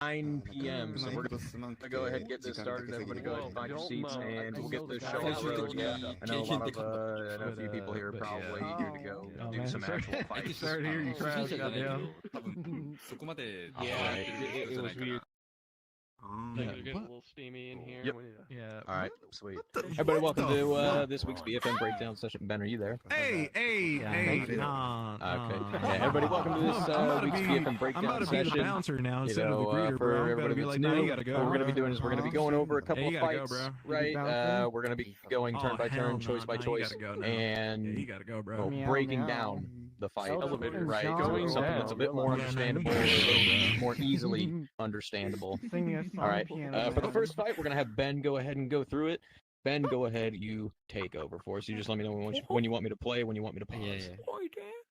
9 p.m. So we're gonna go ahead and get this started. Everybody go ahead and find your seats, and we'll get this show on the road. Yeah, I know I know a few people here are probably eager to go do some actual fights. Start here, you crowd, goddamn. Yeah, it was weird. Yeah. They're getting a little steamy in here. Yep. Yeah. All right, sweet. Everybody, welcome to this week's BFM Breakdown session. Ben, are you there? Hey. Nah. Okay. Yeah, everybody, welcome to this week's BFM Breakdown I'm about to session. be the bouncer now instead of the greeter, for bro. I'm everybody gonna be that's like, new, nah, you gotta go. what we're gonna be doing is we're gonna be going over a couple of you gotta fights, go, bro. right? We're gonna be going turn by turn, choice by choice, You gotta go now. and you gotta go, bro. breaking down the fight, Elevator right? going Something down. that's a bit more understandable, more easily understandable. All right. For the first fight, we're gonna have Ben go ahead and go through it. Ben, go ahead. You take over for us. You just let me know when you want me to play, when you want me to pause.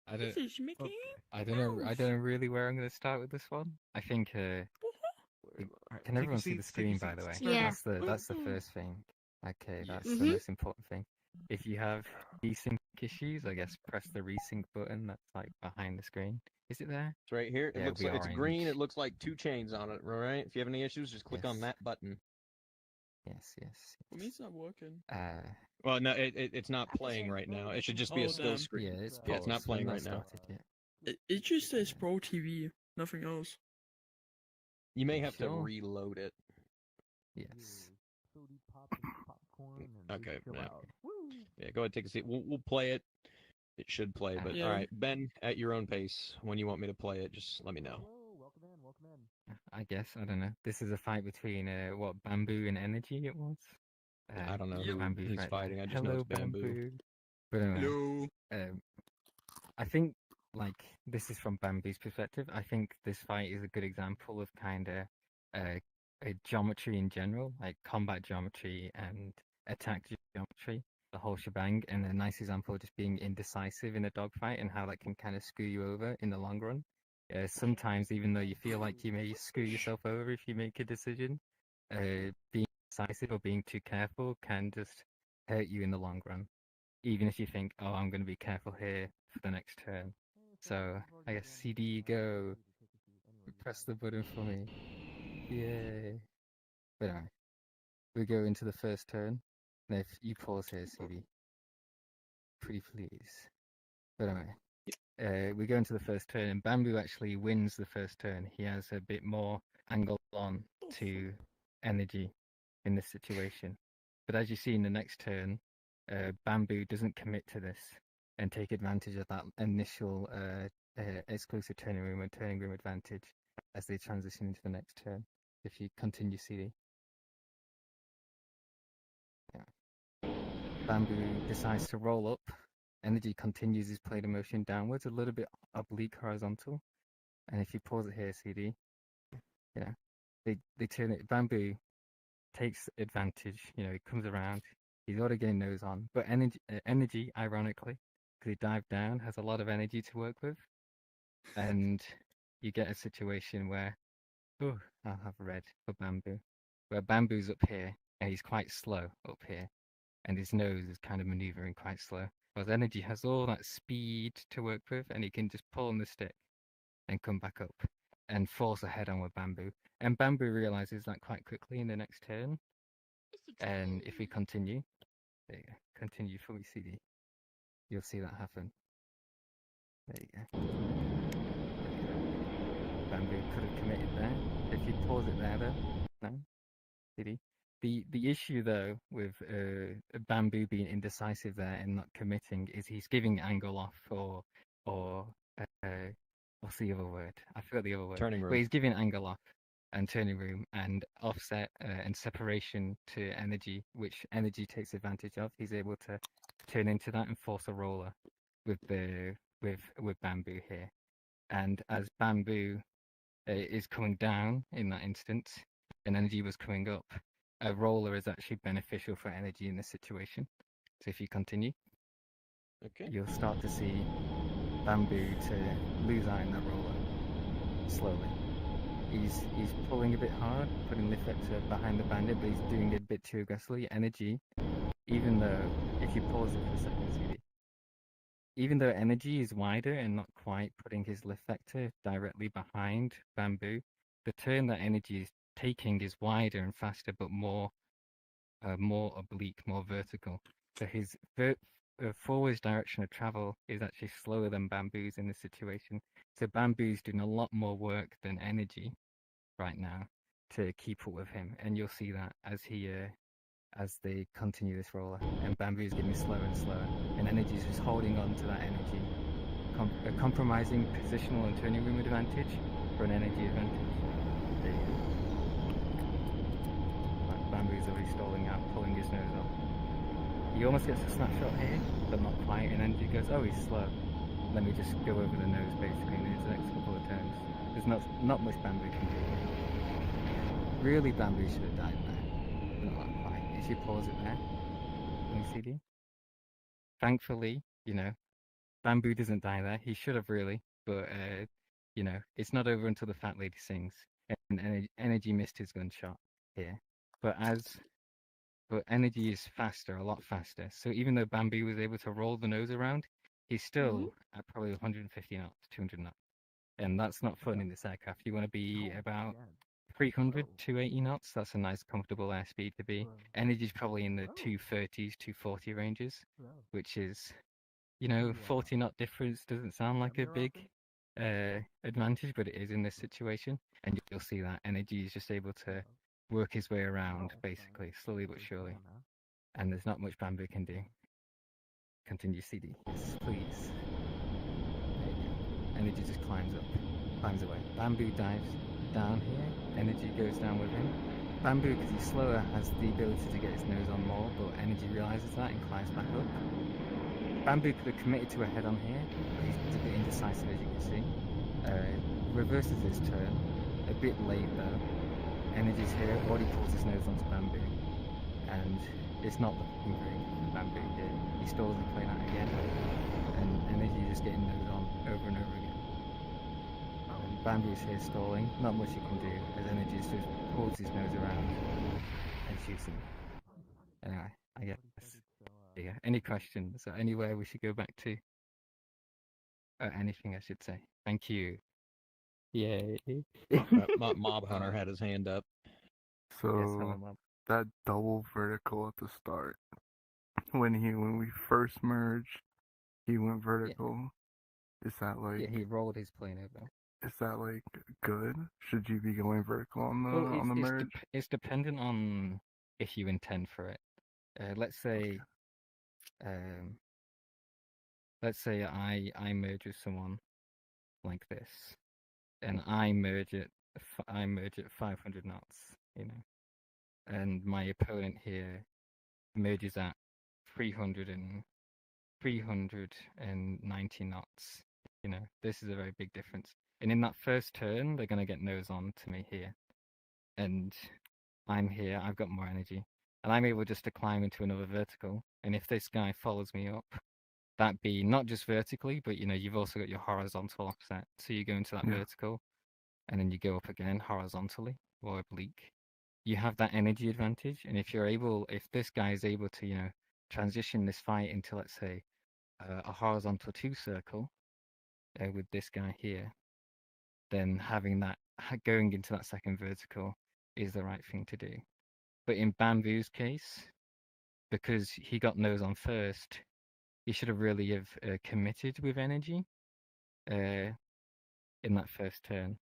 I don't know. I don't know really where I'm going to start with this one. I think. Can everyone see the screen, by the way? Yeah. That's the first thing. Okay, that's the most important thing. If you have desync issues, I guess press the resync button. That's like behind the screen. Is it there? It's right here. It Yeah, looks like it's orange. green. It looks like 2 chains on it. All right. If you have any issues, just click on Yes. that button. Yes. For me, it's not working. Well, no, it's not playing right now. It should just be a still damn. screen. Yeah, it's Yeah, it's not paused. playing We've right now. started yet. It just says Pro TV, nothing else. You may have to Sure. reload it. Yes. Okay. Yeah, go ahead, take a seat. We'll play it. It should play, but Yeah. all right, Ben, at your own pace. When you want me to play it, just let me know. I guess I don't know. This is a fight between what Bamboo and Energy. It was. I don't know Yeah. who Bamboo's he's right fighting. there. I just know Hello, it's Bamboo. But anyway, Hello. I think like this is from Bamboo's perspective. I think this fight is a good example of kind of geometry in general, like combat geometry and attack geometry, the whole shebang, and a nice example of just being indecisive in a dogfight and how that can kind of screw you over in the long run. Sometimes, even though you feel like you may screw yourself over if you make a decision, being decisive or being too careful can just hurt you in the long run. Even if you think, oh, I'm going to be careful here for the next turn. So, I guess CD go. Press the button for me. Yay. But anyway, we go into the first turn. Now, if you pause here, CD. Pretty please. But anyway, we go into the first turn, and Bamboo actually wins the first turn. He has a bit more angle on to Energy in this situation. But as you see in the next turn, Bamboo doesn't commit to this and take advantage of that initial exclusive turning room and turning room advantage as they transition into the next turn. If you continue, CD. Yeah. Bamboo decides to roll up. Energy continues his play to motion downwards, a little bit oblique horizontal. And if you pause it here, CD, they turn it. Bamboo takes advantage. He comes around. He's already getting nose on, but energy, ironically, because he dived down, has a lot of energy to work with, and you get a situation where, I'll have red for Bamboo, where Bamboo's up here and he's quite slow up here, and his nose is kind of maneuvering quite slow. Whereas energy has all that speed to work with, and he can just pull on the stick and come back up and force a head on with Bamboo. And Bamboo realizes that quite quickly in the next turn. And if we continue, there you go, continue fully CD, you'll see that happen. There you go. Bamboo could have committed there. If you pause it there though, no, CD. The issue though with Bamboo being indecisive there and not committing is he's giving angle off or what's the other word? I forgot the other word. Turning room. But he's giving angle off and turning room and offset and separation to energy, which energy takes advantage of. He's able to turn into that and force a roller with Bamboo here. And as Bamboo is coming down in that instance, and energy was coming up, a roller is actually beneficial for energy in this situation. So if you continue, okay, you'll start to see Bamboo to lose out in that roller slowly. He's pulling a bit hard, putting the effector behind the bandit, but he's doing it a bit too aggressively. Energy, even though, if you pause it for a second, CD, even though energy is wider and not quite putting his lift vector directly behind Bamboo, the turn that energy is taking is wider and faster, but more oblique, more vertical. So his forwards direction of travel is actually slower than Bamboo's in this situation. So Bamboo's doing a lot more work than energy right now to keep up with him, and you'll see that as they continue this roller, and Bamboo's getting slower and slower, and energy's just holding on to that energy, compromising positional and turning room advantage for an energy advantage. There you go. Bamboo's already stalling out, pulling his nose up. He almost gets a snapshot here, but not quite, and energy goes, oh, he's slow. Let me just go over the nose basically in his next couple of turns. There's not much Bamboo can do. Really, Bamboo should have died there. But not quite. You should pause it there. Let me see. Thankfully, Bamboo doesn't die there. He should have really, but it's not over until the fat lady sings. And energy missed his gunshot here. But energy is faster, a lot faster. So even though Bamboo was able to roll the nose around, he's still at probably 150 knots, 200 knots. And that's not fun in this aircraft. You want to be about 300, 280 knots. That's a nice, comfortable airspeed to be. Energy's probably in the 230s, 240 ranges, which is, 40 knot difference doesn't sound like a big advantage, but it is in this situation. And you'll see that energy is just able to work his way around, basically, slowly but surely. And there's not much Bamboo can do. Continue CD. Yes, please. There you go. Energy just climbs away. Bamboo dives down here. Energy goes down with him. Bamboo, because he's slower, has the ability to get his nose on more, but energy realizes that and climbs back up. Bamboo could have committed to a head-on here, but he's a bit indecisive, as you can see. Reverses his turn. A bit late, though. Energy's here, already pulls his nose onto Bamboo. And it's not looking very good for Bamboo here. He stalls the plane out again. And energy just getting nose on over and over again. And Bamboo's here stalling. Not much he can do, as energy just pulls his nose around and shoots him. Anyway, I guess. Yeah. Any questions or anywhere we should go back to? Or anything, I should say. Thank you. Yay. Mob Hunter had his hand up. So that double vertical at the start, when we first merged, he went vertical. Yeah. Is that like? Yeah, he rolled his plane over. Is that like good? Should you be going vertical on the merge? It's dependent on if you intend for it. Let's say. Let's say I merge with someone like this, and I merge at 500 knots, and my opponent here merges at 390 knots. This is a very big difference. And in that first turn, they're gonna get nose on to me here, and I'm here. I've got more energy. And I'm able just to climb into another vertical. And if this guy follows me up, that be not just vertically, but you've also got your horizontal offset. So you go into that vertical, and then you go up again horizontally or oblique. You have that energy advantage. And if this guy is able to, transition this fight into, let's say, a horizontal 2 circle with this guy here, then having that going into that second vertical is the right thing to do. But in Bamboo's case, because he got nose on first, he should have really have committed with energy in that first turn.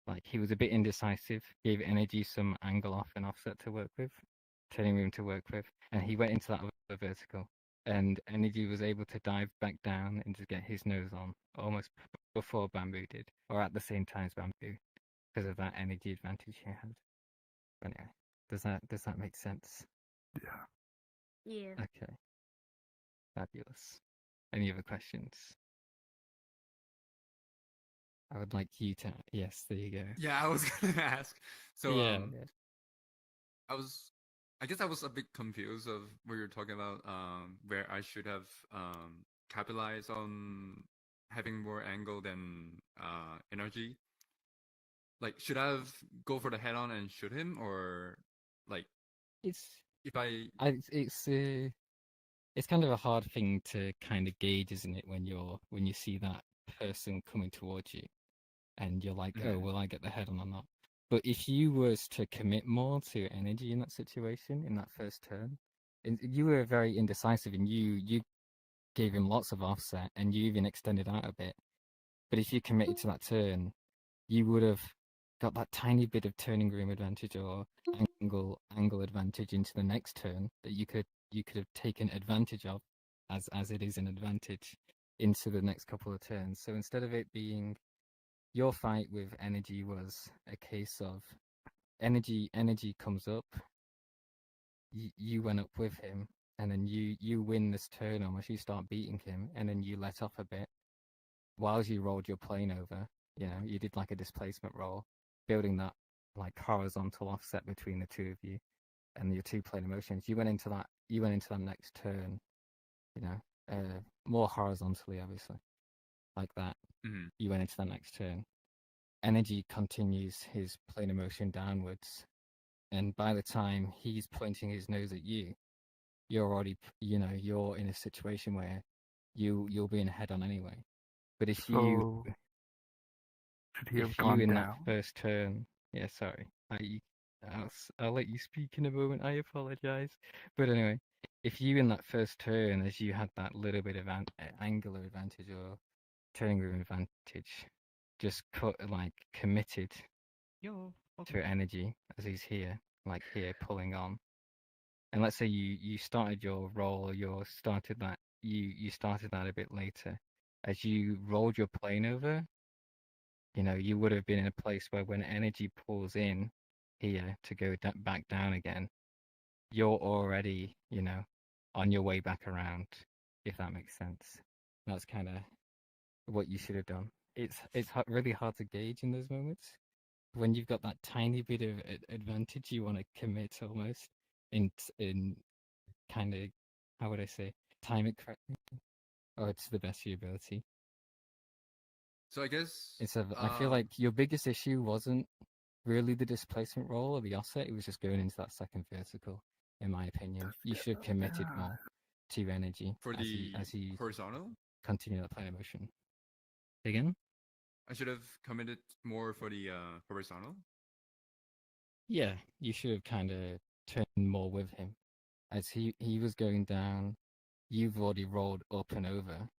Like, he was a bit indecisive, gave energy some angle off and offset to work with, turning room to work with, and he went into that other vertical. And energy was able to dive back down and just get his nose on almost before Bamboo did, or at the same time as Bamboo, because of that energy advantage he had. But anyway. Does that make sense? Yeah. Yeah. Okay. Fabulous. Any other questions? I would like you to. Yes, there you go. Yeah, I was gonna ask. So yeah. I guess I was a bit confused of what you're talking about. Where I should have capitalized on having more angle than energy. Like, should I have go for the head on and shoot him, or like it's kind of a hard thing to kind of gauge, isn't it, when you see that person coming towards you, and you're like, oh, will I get the head on or not? But if you was to commit more to energy in that situation, in that first turn, and you were very indecisive, and you gave him lots of offset, and you even extended out a bit. But if you committed to that turn, you would have got that tiny bit of turning room advantage or angle advantage into the next turn that you could have taken advantage of, as it is an advantage into the next couple of turns. So instead of it being your fight with energy was a case of energy comes up, you went up with him, and then you win this turn almost, you start beating him, and then you let off a bit whilst you rolled your plane over. You know, you did like a displacement roll, building that like horizontal offset between the two of you and your two plane motions. You went into that next turn, you know, more horizontally, obviously, like that. You went into that next turn. Energy continues his plane of motion downwards, and by the time he's pointing his nose at you, you're already, you know, you're in a situation where you'll be in head on anyway. But if you should he have if gone you in down? that first turn, yeah, sorry, I'll let you speak in a moment. I apologize, but anyway, if you in that first turn, as you had that little bit of angular advantage or turning room advantage, just committed to energy as he's here, like here pulling on. And let's say you started your roll, you started that a bit later. As you rolled your plane over, you know, you would have been in a place where when energy pulls in here to go back down again, you're already, you know, on your way back around, if that makes sense. That's kind of what you should have done. It's really hard to gauge in those moments. When you've got that tiny bit of advantage, you want to commit almost in kind of, how would I say, time it correctly, or to the best of your ability. So I guess I feel like your biggest issue wasn't really the displacement roll or the offset. It was just going into that second vertical, in my opinion. You should have committed more to energy for the as he horizontal. Continue that plane of motion. Again? I should have committed more for the horizontal. Yeah, you should have kind of turned more with him. As he was going down, you've already rolled up and over.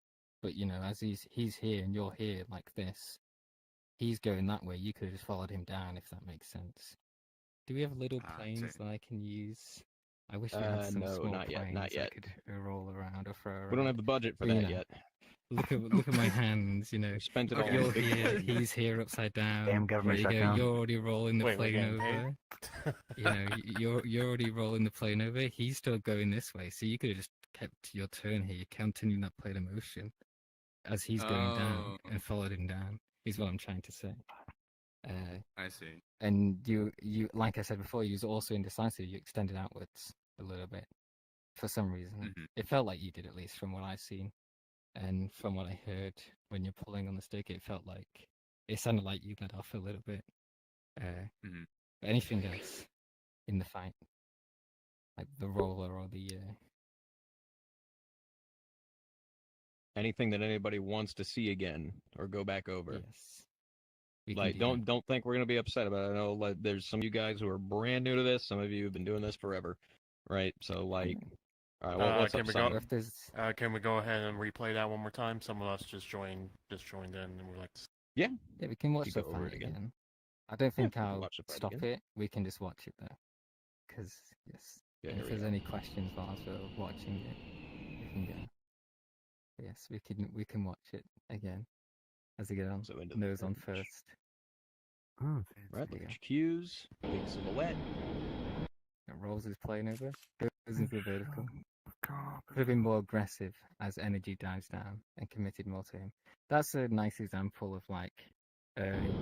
But, you know, as he's here and you're here like this, he's going that way. You could have just followed him down, if that makes sense. Do we have little planes that I can use? I wish we had some small planes not yet. I could roll around or throw around. We don't have the budget for that yet. Look at my hands, you know. Spent it all. You're here, he's here upside down. Damn government there you shutdown. go. You're already rolling the plane over. You know, you're already rolling the plane over. He's still going this way, so you could have just kept your turn here, continuing that plane of motion as he's going down and followed him down. Is what I'm trying to say. I see. And you, like I said before, you was also indecisive. You extended outwards a little bit for some reason. It felt like you did, at least from what I've seen. And from what I heard when you're pulling on the stick, it sounded like you let off a little bit. Anything else in the fight? Like the roller or the... Anything that anybody wants to see again or go back over. Yes. Like, don't think we're going to be upset about it. I know like, there's some of you guys who are brand new to this. Some of you have been doing this forever, right? So, like... All right, what's up, can we go ahead and replay that one more time? Some of us just joined in, and we're like, yeah, we can watch the fight again. I don't think I'll stop it. We can just watch it though, because if there's any questions whilst we're watching it, we can go. Yes, we can watch it again as we get on. So nose on first. Oh, right, cues, big silhouette. It rolls his plane over, goes into the vertical. Could have been more aggressive as energy dives down and committed more to him. That's a nice example of like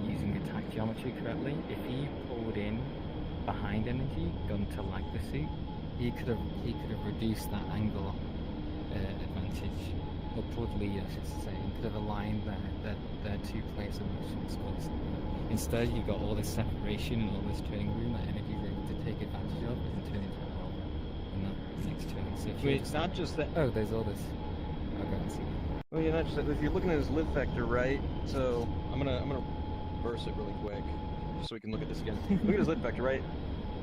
using attack geometry correctly. If he pulled in behind energy, gone to like the suit, he could have reduced that angle advantage upwardly, I should say, and could have aligned their two planes of motions closer. Instead, you've got all this separation and all this turning room that energy is able to take advantage of and turn into a roller in that next turn. So it's not just that. Oh, there's all this. I'll go and see. Well, if you're looking at his lift vector, right? So I'm gonna reverse it really quick. just so we can look at this again. Look at his lift vector, right?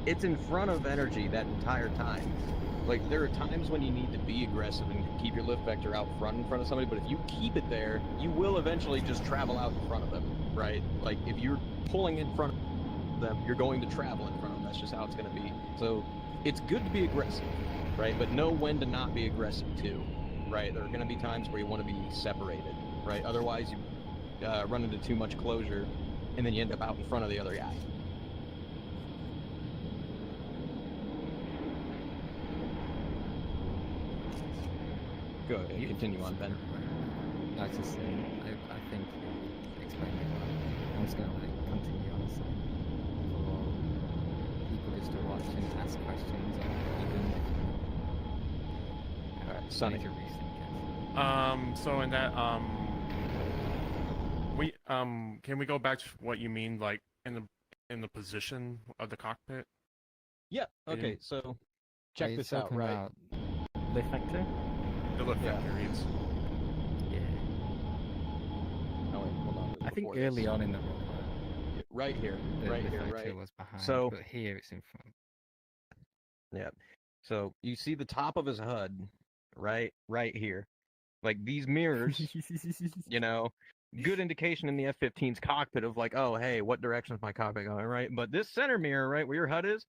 It's in front of energy that entire time. Like, there are times when you need to be aggressive and keep your lift vector out front in front of somebody, but if you keep it there, you will eventually just travel out in front of them, right? Like, if you're pulling in front of them, you're going to travel in front of them. That's just how it's going to be. So, it's good to be aggressive, right? But know when to not be aggressive, too, right? There are going to be times where you want to be separated, right? Otherwise, you run into too much closure, and then you end up out in front of the other guy. Go ahead, continue on, Ben. I was just saying, I think you explained it well. I'm just going to continue on so for people just to watch and ask questions, or even if Alright, Sonny. major rethink it. So in that, can we go back to what you mean, like in the position of the cockpit? Yeah. Okay. So check Are you this out, talking right? about lift vector? The lift Yeah. vector is. Yeah. No, wait, hold on. I think Before early this. on in the run, Right here. the Right lift here. vector Right. was behind, So- but here it's in front. Yeah. So you see the top of his HUD, right? Right here. Like these mirrors, you know, good indication in the F-15's cockpit of like, oh, hey, what direction is my cockpit going, right? But this center mirror, right, where your HUD is,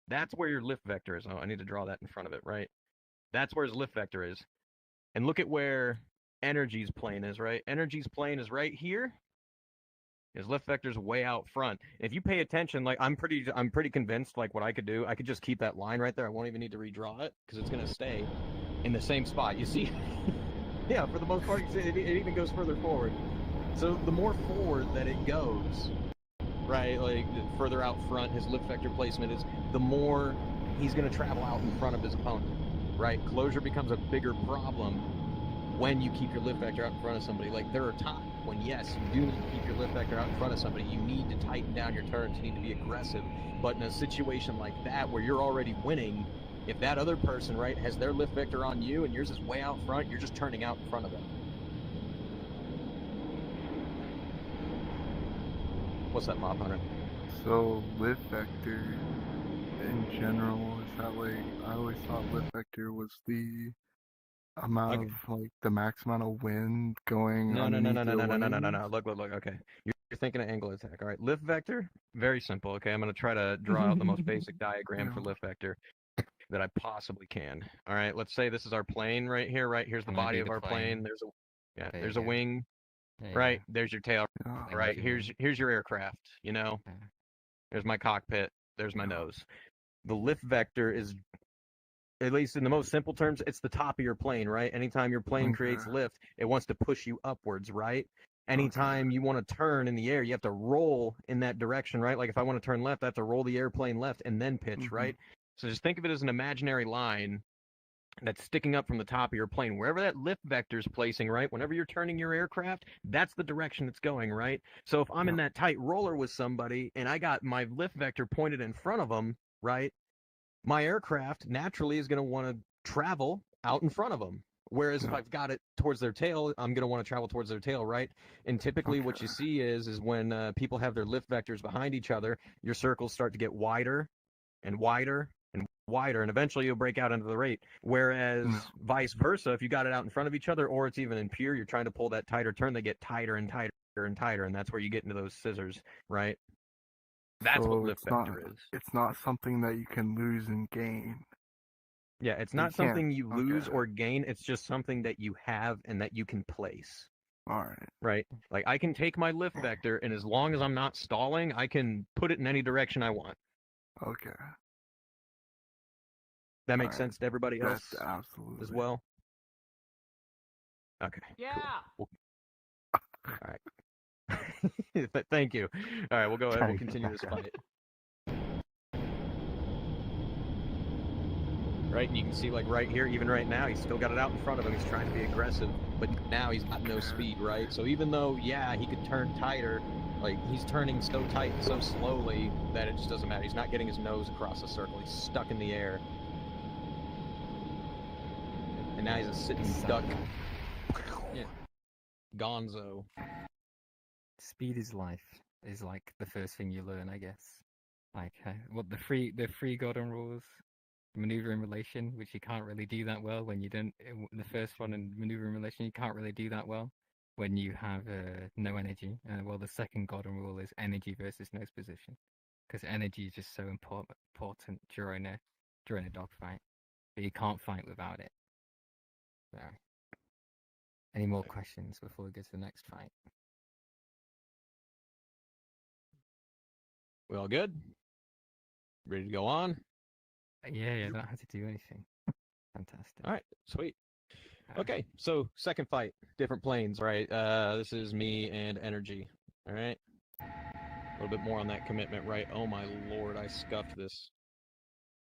that's where your lift vector is. Oh, I need to draw that in front of it, right? That's where his lift vector is. And look at where Energy's plane is, right? Energy's plane is right here. His lift vector's way out front. If you pay attention, like I'm pretty convinced, like what I could do, I could just keep that line right there. I won't even need to redraw it because it's gonna stay in the same spot. You see? Yeah, for the most part, you see it even goes further forward. So the more forward that it goes, right, like the further out front his lift vector placement is, the more he's gonna travel out in front of his opponent, right? Closure becomes a bigger problem when you keep your lift vector out in front of somebody. Like, there are times when, yes, you do need to keep your lift vector out in front of somebody. You need to tighten down your turns. You need to be aggressive. But in a situation like that, where you're already winning, if that other person, right, has their lift vector on you and yours is way out front, you're just turning out in front of them. What's that, Mob Hunter? So lift vector in general is that like I always thought lift vector was the amount Okay. of like the max amount of wind going No. underneath your wings? Look. Okay. You're thinking of angle attack. All right. Lift vector, very simple. Okay. I'm going to try to draw out the most basic diagram for lift vector that I possibly can. All right. Let's say this is our plane right here. Right here's the Can I body do of the our plane. plane? There There there's you a go. wing. There you Right. go. There's your tail. Yeah. Right. Thank you. Here's your aircraft. You know. Yeah. There's my cockpit. There's my Yeah. nose. The lift vector is, at least in the most simple terms, it's the top of your plane, right? Anytime your plane creates Okay. lift, it wants to push you upwards, right? Anytime you want to turn in the air, you have to roll in that direction, right? Like if I want to turn left, I have to roll the airplane left and then pitch, Mhm. right? So just think of it as an imaginary line that's sticking up from the top of your plane. Wherever that lift vector is placing, right? Whenever you're turning your aircraft, that's the direction it's going, right? So if I'm in that tight roller with somebody and I got my lift vector pointed in front of them, right? My aircraft naturally is going to want to travel out in front of them. Whereas if I've got it towards their tail, I'm going to want to travel towards their tail, right? And typically what you see is when people have their lift vectors behind each other, your circles start to get wider and wider and wider, and eventually you'll break out into the rate. Whereas vice versa, if you got it out in front of each other, or it's even in pure, you're trying to pull that tighter turn, they get tighter and tighter and tighter, and that's where you get into those scissors, right? That's So what lift it's not, vector is. It's not something that you can lose and gain. Yeah, it's You not can't- something you lose okay. or gain. It's just something that you have and that you can place. All right. Right? Like I can take my lift vector, and as long as I'm not stalling, I can put it in any direction I want. Okay. That makes Alright. sense to everybody else That's absolutely as well? Okay. Yeah. Cool. All right. Thank you. All right, we'll go ahead. We'll continue this fight. Right, and you can see like right here, even right now, he's still got it out in front of him. He's trying to be aggressive, but now he's got no speed, right? So even though, yeah, he could turn tighter, like he's turning so tight and so slowly that it just doesn't matter. He's not getting his nose across the circle. He's stuck in the air. And now he's a sitting duck. Yeah. Gonzo. Speed is life. is like the first thing you learn, I guess. Like what the three golden rules, maneuver in relation, which you can't really do that well when you don't. The first one in maneuver in relation, you can't really do that well when you have no energy. Well, the second golden rule is energy versus nose position, because energy is just so important during a dogfight, but you can't fight without it. So, any more questions before we go to the next fight? We all good? Ready to go on? Yeah, I don't have to do anything. Fantastic. All right, sweet. Okay, so second fight, different planes, right? This is me and energy. All right. A little bit more on that commitment, right? Oh my lord, I scuffed this.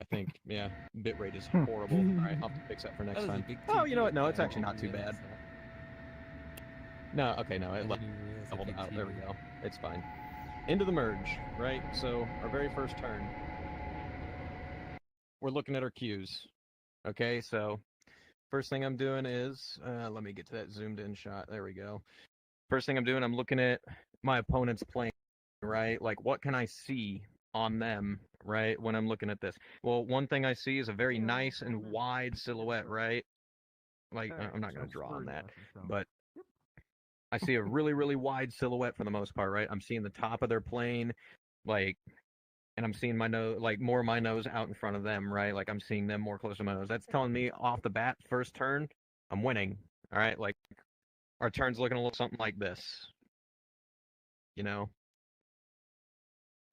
I think, yeah, bitrate is horrible. All right, I'll have to fix that for next time. Oh, you know what? No, it's actually not too bad. No, okay, no, it leveled out. There we go. It's fine. Into the merge, right? So our very first turn, we're looking at our cues. Okay, so first thing I'm doing is, let me get to that zoomed in shot. There we go. First thing I'm doing, I'm looking at my opponent's plane, right? Like, what can I see on them, right, when I'm looking at this? Well, one thing I see is a very nice and wide silhouette, right? Like, I'm not going to draw on that, but I see a really, really wide silhouette for the most part, right? I'm seeing the top of their plane, like, and I'm seeing my nose, like, more of my nose out in front of them, right? Like, I'm seeing them more close to my nose. That's telling me off the bat, first turn, I'm winning, all right? Like, our turn's looking a little something like this, you know?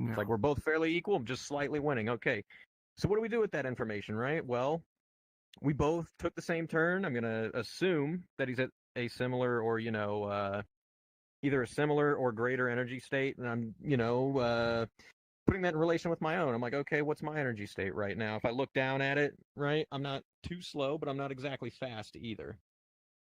Yeah. It's like we're both fairly equal, I'm just slightly winning. Okay, so what do we do with that information, right? Well, we both took the same turn. I'm going to assume that he's at a similar or, you know, either a similar or greater energy state, and I'm, you know, putting that in relation with my own. I'm like, okay, what's my energy state right now? If I look down at it, right, I'm not too slow, but I'm not exactly fast either,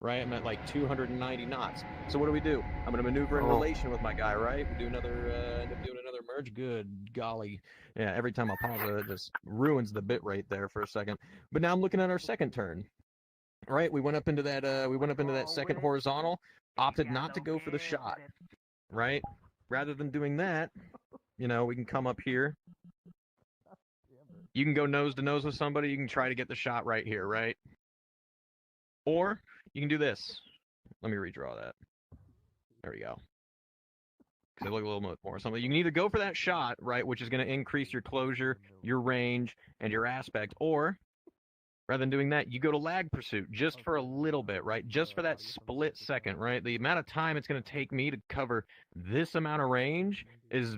right? I'm at like 290 knots. So what do? I'm going to maneuver in relation with my guy, right? We do another, end up doing another merge. Good golly. Yeah, every time I pause it just ruins the bit rate there for a second. But now I'm looking at our second turn, right? We went up into that second horizontal, opted not to go for the shot, right? Rather than doing that, you know, we can come up here. You can go nose to nose with somebody. You can try to get the shot right here, right? Or you can do this. Let me redraw that. There we go. Because I look a little bit more something. You can either go for that shot, right, which is going to increase your closure, your range, and your aspect, or rather than doing that, you go to lag pursuit just for a little bit, right? Just for that split second, right? The amount of time it's going to take me to cover this amount of range is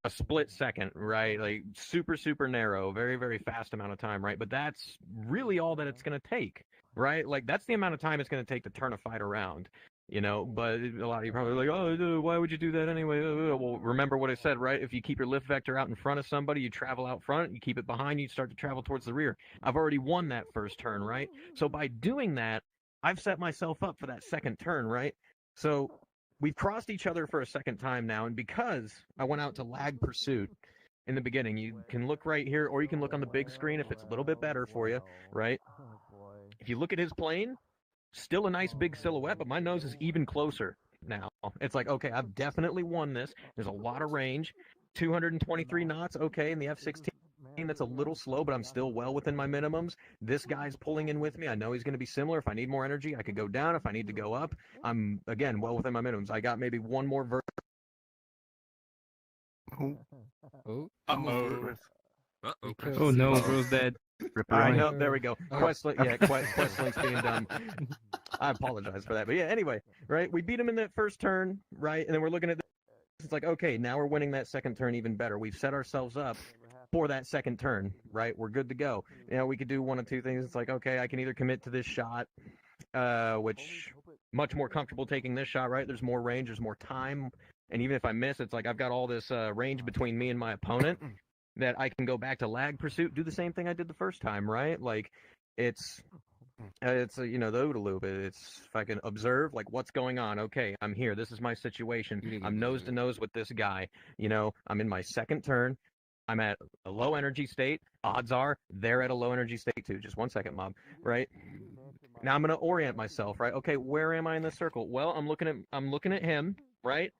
a split second, right? Like super, super narrow, very, very fast amount of time, right? But that's really all that it's going to take, right? Like that's the amount of time it's going to take to turn a fight around, you know? But a lot of you probably are like, oh, why would you do that anyway? Well, remember what I said, right? If you keep your lift vector out in front of somebody, you travel out front, you keep it behind, you start to travel towards the rear. I've already won that first turn, right? So by doing that, I've set myself up for that second turn, right? So we've crossed each other for a second time now, and because I went out to lag pursuit in the beginning, you can look right here, or you can look on the big screen if it's a little bit better for you, right? If you look at his plane, still a nice big silhouette, but my nose is even closer now. It's like, okay, I've definitely won this. There's a lot of range. 223 knots, okay, in the F-16. That's a little slow, but I'm still well within my minimums. This guy's pulling in with me. I know he's going to be similar. If I need more energy, I could go down. If I need to go up, I'm, again, well within my minimums. I got maybe one more verse. Oh. Oh no, bro's dead. I know, there we go. Questlink's being dumb. I apologize for that. But yeah, anyway, right? We beat him in that first turn, right? And then we're looking at this. It's like, okay, now we're winning that second turn even better. We've set ourselves up for that second turn, right? We're good to go. You know, we could do one of two things. It's like, okay, I can either commit to this shot, which much more comfortable taking this shot, right? There's more range, there's more time. And even if I miss, it's like I've got all this range between me and my opponent that I can go back to lag pursuit, do the same thing I did the first time, right? Like, it's you know, the OODA loop. It's if I can observe, like, what's going on. Okay, I'm here. This is my situation. I'm nose to nose with this guy. You know, I'm in my second turn. I'm at a low energy state. Odds are they're at a low energy state too. Just 1 second, Mob. Right? Now I'm going to orient myself, right? Okay, where am I in this circle? Well, I'm looking at him, right?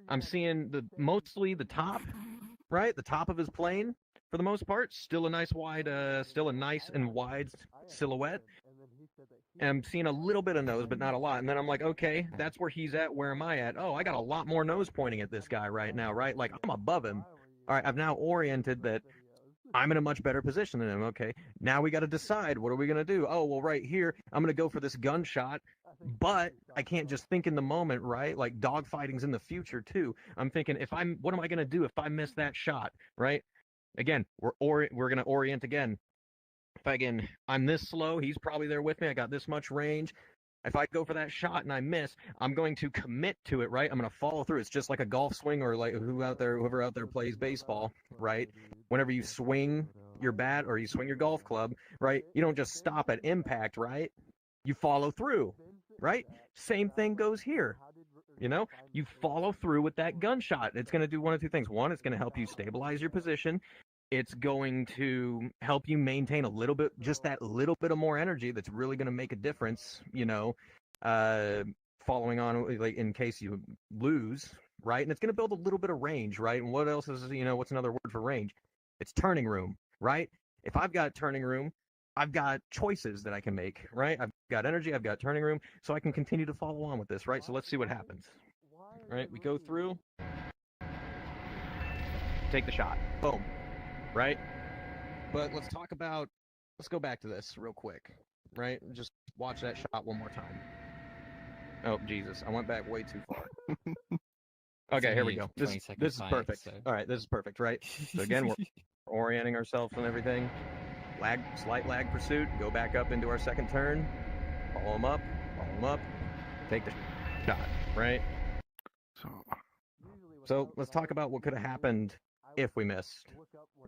I'm seeing mostly the top, right? The top of his plane for the most part. Still a nice and wide silhouette. And I'm seeing a little bit of nose, but not a lot. And then I'm like, okay, that's where he's at. Where am I at? Oh, I got a lot more nose pointing at this guy right now, right? Like, I'm above him. All right, I've now oriented that I'm in a much better position than him. Okay, now we got to decide, what are we going to do? Oh, well, right here, I'm going to go for this gunshot, but I can't just think in the moment, right? Like, dogfighting's in the future, too. I'm thinking, what am I going to do if I miss that shot, right? Again, we're going to orient again. If I'm this slow, he's probably there with me. I got this much range. If I go for that shot and I miss, I'm going to commit to it, right? I'm going to follow through. It's just like a golf swing, or like whoever out there plays baseball, right? Whenever you swing your bat or you swing your golf club, right? You don't just stop at impact, right? You follow through, right? Same thing goes here. You follow through with that gunshot. It's going to do one of two things. One, it's going to help you stabilize your position. It's going to help you maintain just that little bit of more energy that's really going to make a difference, following on, like, in case you lose, right? And it's going to build a little bit of range, right? And what else is, what's another word for range? It's turning room, right? If I've got turning room, I've got choices that I can make, right? I've got energy, I've got turning room, so I can continue to follow on with this, right? So let's see what happens. Right? We go through, take the shot, boom. Right? But let's go back to this real quick, right? Just watch that shot one more time. Oh, Jesus. I went back way too far. Okay, here we go. This is perfect. So. All right, this is perfect, right? So again, we're orienting ourselves and everything. Slight lag pursuit. Go back up into our second turn. Follow him up. Take the shot, right? So let's talk about what could have happened if we missed.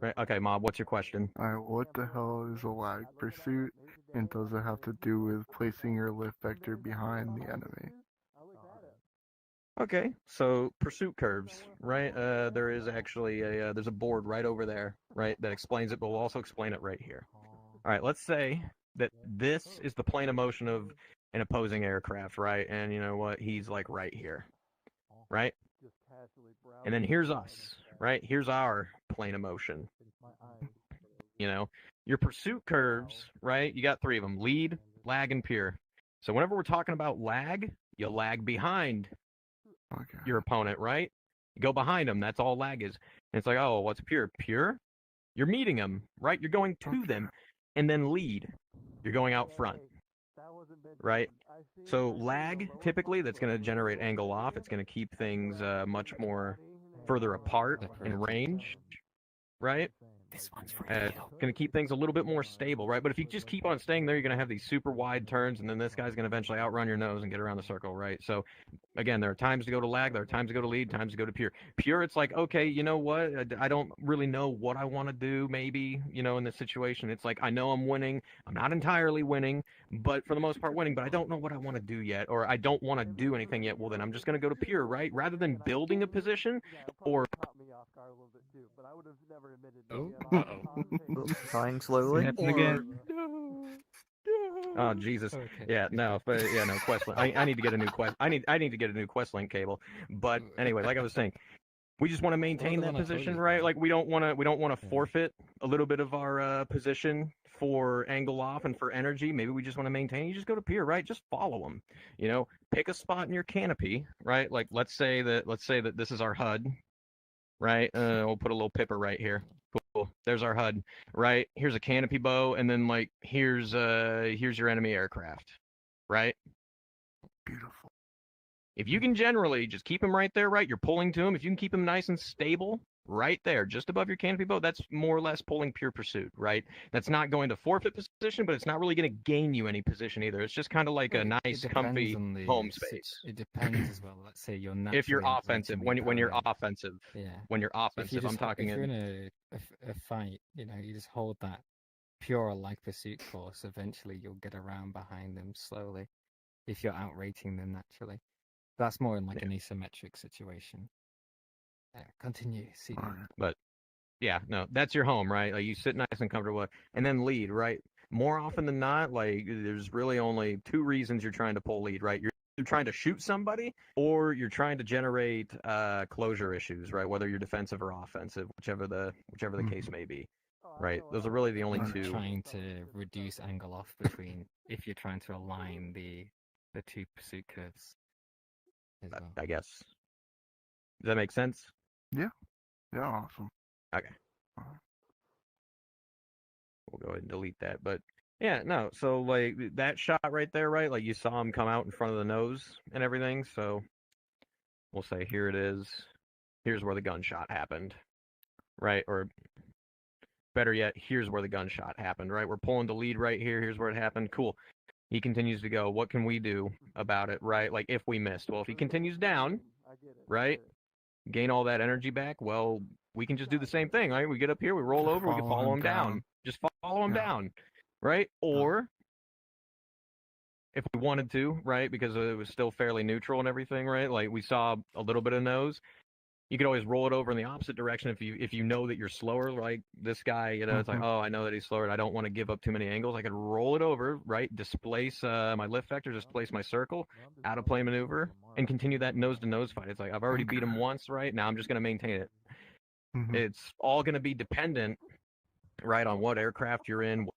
Right? Okay, Mob, what's your question? What the hell is a lag pursuit, and does it have to do with placing your lift vector behind the enemy? Okay, so pursuit curves, right? There is actually there's a board right over there, right, that explains it, but we'll also explain it right here. All right, let's say that this is the plane of motion of an opposing aircraft, right? And you know what? He's like right here, right? And then here's us, right? Here's our plane of motion. Your pursuit curves, right? You got three of them: lead, lag, and peer. So whenever we're talking about lag, you lag behind your opponent, right? You go behind them. That's all lag is. And it's like, oh, what's peer? Peer? You're meeting them, right? You're going to them. And then lead. You're going out front, right? So lag, typically, that's going to generate angle off. It's going to keep things much more further apart in range, right? This one's It's going to keep things a little bit more stable, right? But if you just keep on staying there, you're going to have these super wide turns, and then this guy's going to eventually outrun your nose and get around the circle, right? So, again, there are times to go to lag, there are times to go to lead, times to go to pure. Pure, it's like, okay, you know what? I don't really know what I want to do, maybe, in this situation. It's like, I know I'm winning. I'm not entirely winning, but for the most part winning, but I don't know what I want to do yet, or I don't want to do anything yet. Well, then I'm just going to go to pure, right? Rather than building a position or... Flying slowly. Again. Oh Jesus! Okay. Yeah, no, but yeah, no quest. I need to get a new quest. I need to get a new quest link cable. But anyway, like I was saying, we just want to maintain that position, right? Like we don't want to forfeit a little bit of our position for angle off and for energy. Maybe we just want to maintain. You just go to pier, right? Just follow them. Pick a spot in your canopy, right? Like let's say that this is our HUD, right? We'll put a little pipper right here. Cool. There's our HUD, right? Here's a canopy bow, and then like here's your enemy aircraft, right? Beautiful. If you can generally just keep him right there, right? You're pulling to him. If you can keep him nice and stable, right there, just above your canopy bow, that's more or less pulling pure pursuit, right? That's not going to forfeit position, but it's not really going to gain you any position either. It's just kind of like a nice, comfy home space. It depends as well. Let's say you're if you're offensive, when you're offensive, yeah. When you're offensive, I'm talking. If you're in a fight, you just hold that pure like pursuit course. Eventually, you'll get around behind them slowly. If you're outrating them naturally, that's more in like an asymmetric situation. Continue. See. But yeah, no, that's your home, right? Like you sit nice and comfortable, and then lead, right? More often than not, like there's really only two reasons you're trying to pull lead, right? You're either trying to shoot somebody or you're trying to generate closure issues, right? Whether you're defensive or offensive, whichever the case may be, right? Those are really the only Or two. trying to reduce angle off between if you're trying to align the two pursuit curves as well. I guess. Does that make sense? Yeah. Yeah. Awesome. Okay. We'll go ahead and delete that. But yeah, no. So like that shot right there, right? Like you saw him come out in front of the nose and everything. So we'll say here it is. Here's where the gunshot happened, right? Or better yet, here's where the gunshot happened, right? We're pulling the lead right here. Here's where it happened. Cool. He continues to go. What can we do about it, right? Like if we missed. Well, if he continues down, right? Gain all that energy back. Well, we can just do the same thing, right? We get up here, we roll over, we can follow him down. Just follow him down, right? Or if we wanted to, right? Because it was still fairly neutral and everything, right? Like we saw a little bit of nose. You could always roll it over in the opposite direction if you know that you're slower, like this guy, you know, it's like, oh, I know that he's slower and I don't want to give up too many angles. I could roll it over, right? Displace my lift vector, displace my circle, out of play maneuver, and continue that nose-to-nose fight. It's like, I've already beat him once, right? Now I'm just going to maintain it. It's all going to be dependent, right, on what aircraft you're in, what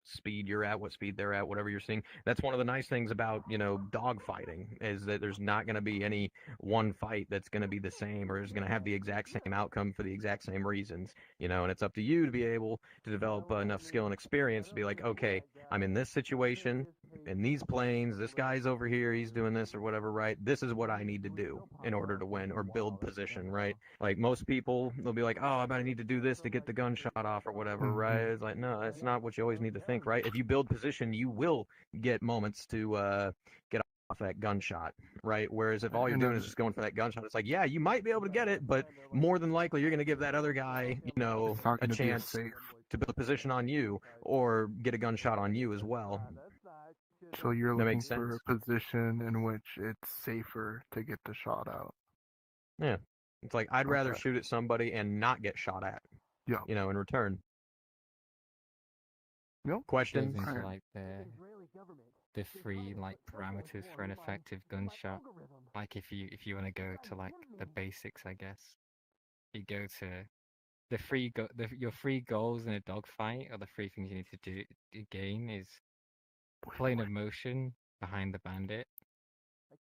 speed you're at, what speed they're at, whatever you're seeing. That's one of the nice things about, you know, dogfighting is that there's not going to be any one fight that's going to be the same or is going to have the exact same outcome for the exact same reasons, you know, and it's up to you to be able to develop enough skill and experience to be like, okay, I'm in this situation, in these planes, this guy's over here, he's doing this or whatever, right? This is what I need to do in order to win or build position, right? Like most people, they'll be like, oh, I need to do this to get the gunshot off or whatever, right? It's like, no, that's not what you always need to think, right? If you build position, you will get moments to get off that gunshot, right? Whereas if all you're doing is just going for that gunshot, it's like, yeah, you might be able to get it, but more than likely you're going to give that other guy, you know, a chance to build a position on you or get a gunshot on you as well. So you're looking for a position in which it's safer to get the shot out. Yeah. It's like, I'd rather shoot at somebody and not get shot at, you know, in return. Questions? Goes into like the three like parameters for an effective gunshot. Like if you want to go to like the basics, I guess you go to your three goals in a dogfight, or the three things you need to do to gain is plane of motion behind the bandit.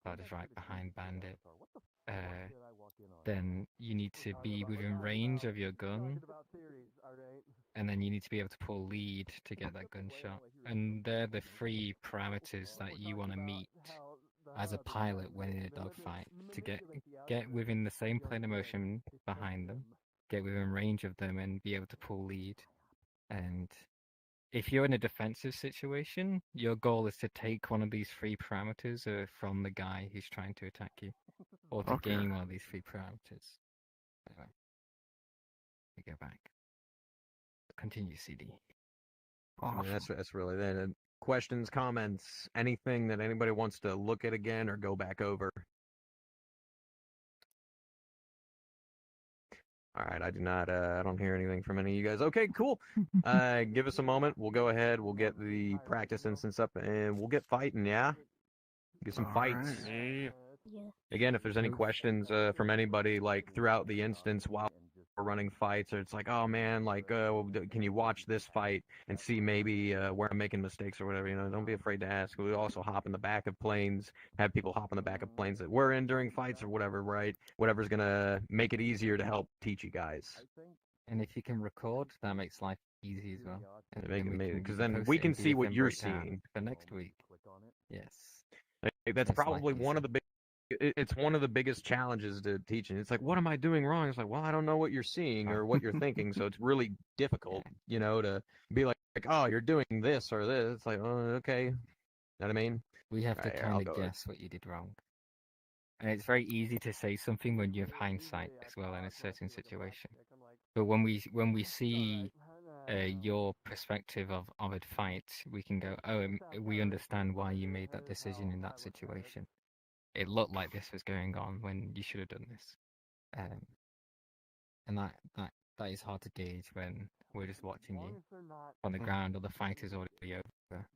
That is right, behind bandit. Then you need to be within range of your gun, and then you need to be able to pull lead to get that gunshot. And they're the three parameters that you want to meet as a pilot when in a dogfight to get within the same plane of motion behind them, get within range of them, and be able to pull lead. And if you're in a defensive situation, your goal is to take one of these three parameters from the guy who's trying to attack you, or to gain one of these three parameters. Anyway, we go back. Continue, CD. Awesome. I mean, that's really that. Questions, comments, anything that anybody wants to look at again or go back over. All right, I do not. I don't hear anything from any of you guys. Okay, cool. Give us a moment. We'll go ahead. We'll get the practice instance up, and we'll get fighting. Yeah, get some fights. Yeah. Again, if there's any questions from anybody, like throughout the instance while we're running fights, or it's like, oh man, like, can you watch this fight and see maybe where I'm making mistakes or whatever? You know, don't be afraid to ask. We also hop in the back of planes, have people hop in the back of planes that we're in during fights or whatever, right? Whatever's gonna make it easier to help teach you guys. And if you can record, that makes life easy as well. Because then we can see what you're seeing for next week. Yes, that's probably one of the big. It's one of the biggest challenges to teaching. It's like, what am I doing wrong? It's like, well, I don't know what you're seeing or what you're thinking, so it's really difficult, you know, to be like, oh, you're doing this or this. It's like, oh, okay. You know what I mean? We have to kind of guess what you did wrong. And it's very easy to say something when you have hindsight as well in a certain situation. But when we see your perspective of a fight, we can go, oh, we understand why you made that decision in that situation. It looked like this was going on when you should have done this, and that is hard to gauge when we're just watching you on the ground or the fight is already over.